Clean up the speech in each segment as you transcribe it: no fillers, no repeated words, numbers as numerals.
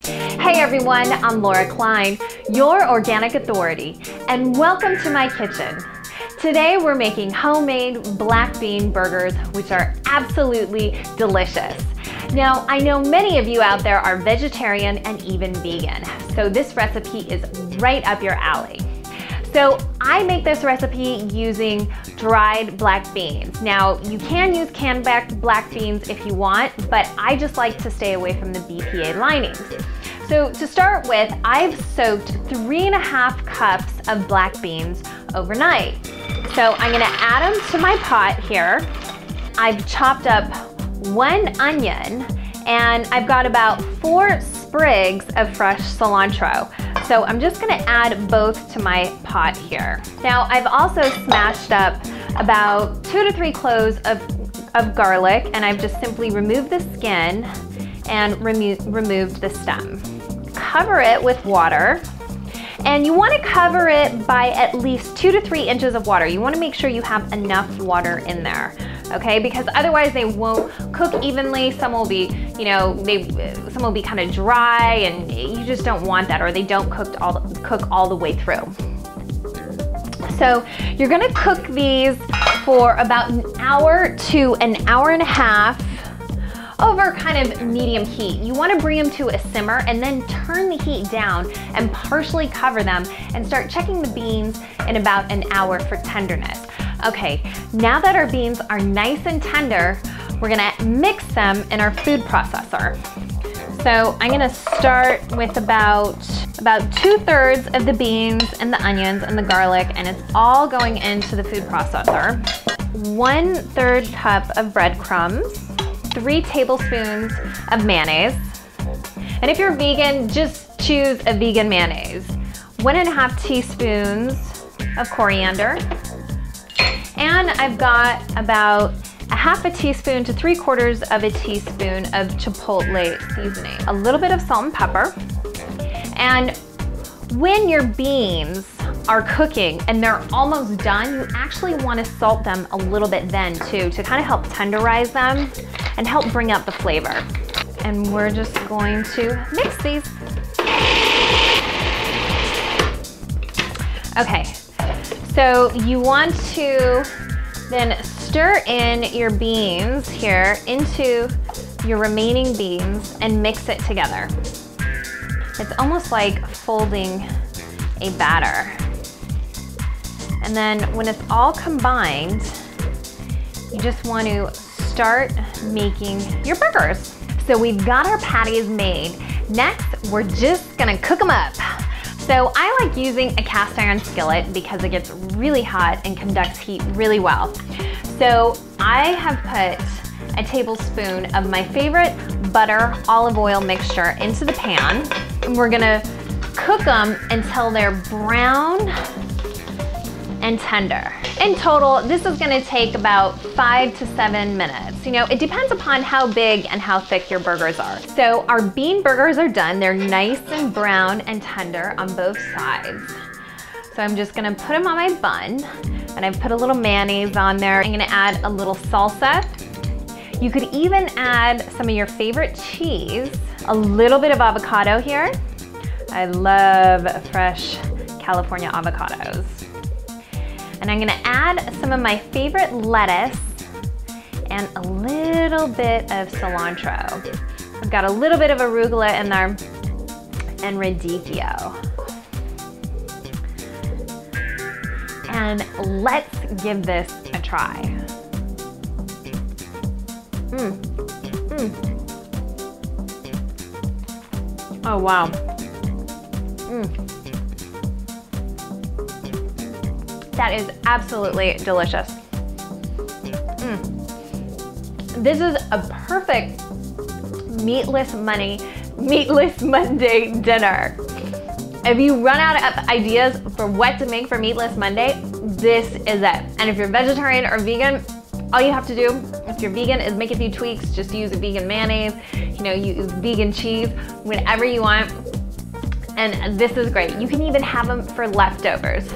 Hey everyone, I'm Laura Klein, your organic authority, and welcome to my kitchen. Today we're making homemade black bean burgers, which are absolutely delicious. Now, I know many of you out there are vegetarian and even vegan, so this recipe is right up your alley. So I make this recipe using dried black beans. Now, you can use canned black beans if you want, but I just like to stay away from the BPA linings. So to start with, I've soaked 3.5 cups of black beans overnight. So I'm gonna add them to my pot here. I've chopped up 1 onion, and I've got about 4 sprigs of fresh cilantro. So I'm just gonna add both to my pot here. Now, I've also smashed up about 2 to 3 cloves of garlic, and I've just simply removed the skin and removed the stem. Cover it with water, and you wanna cover it by at least 2 to 3 inches of water. You wanna make sure you have enough water in there, okay? Because otherwise they won't cook evenly. Some will be, some will be kind of dry, and you just don't want that, or they don't cook all the way through. So you're gonna cook these for about an hour to an hour and a half over kind of medium heat. You wanna bring them to a simmer and then turn the heat down and partially cover them and start checking the beans in about an hour for tenderness. Okay, now that our beans are nice and tender, we're gonna mix them in our food processor. So I'm gonna start with about 2/3 of the beans and the onions and the garlic, and it's all going into the food processor. 1/3 cup of breadcrumbs, 3 tablespoons of mayonnaise. And if you're vegan, just choose a vegan mayonnaise. 1.5 teaspoons of coriander. And I've got about 1/2 teaspoon to 3/4 of a teaspoon of chipotle seasoning. A little bit of salt and pepper. And when your beans are cooking and they're almost done, you actually want to salt them a little bit then too, to kind of help tenderize them and help bring out the flavor. And we're just going to mix these. Okay, so you want to then stir in your beans here into your remaining beans and mix it together. It's almost like folding a batter. And then when it's all combined, you just want to start making your burgers. So we've got our patties made. Next, we're just gonna cook them up. So I like using a cast iron skillet because it gets really hot and conducts heat really well. So I have put a tablespoon of my favorite butter olive oil mixture into the pan. And we're gonna cook them until they're brown and tender. In total, this is gonna take about 5 to 7 minutes. It depends upon how big and how thick your burgers are. So our bean burgers are done. They're nice and brown and tender on both sides. So I'm just gonna put them on my bun, and I've put a little mayonnaise on there. I'm gonna add a little salsa. You could even add some of your favorite cheese, a little bit of avocado here. I love fresh California avocados. And I'm gonna add some of my favorite lettuce and a little bit of cilantro. I've got a little bit of arugula in there and radicchio. And let's give this a try. Oh wow. That is absolutely delicious. This is a perfect meatless Monday dinner. If you run out of ideas for what to make for Meatless Monday, this is it. And if you're vegetarian or vegan, all you have to do, if you're vegan, is make a few tweaks. Just use a vegan mayonnaise, use vegan cheese, whatever you want. And this is great. You can even have them for leftovers.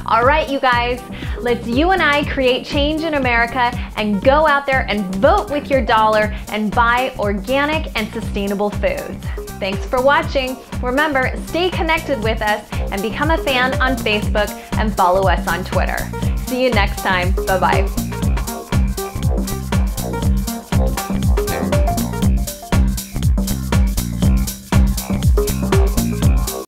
All right, you guys, let's you and I create change in America and go out there and vote with your dollar and buy organic and sustainable foods. Thanks for watching. Remember, stay connected with us and become a fan on Facebook and follow us on Twitter. See you next time. Bye-bye.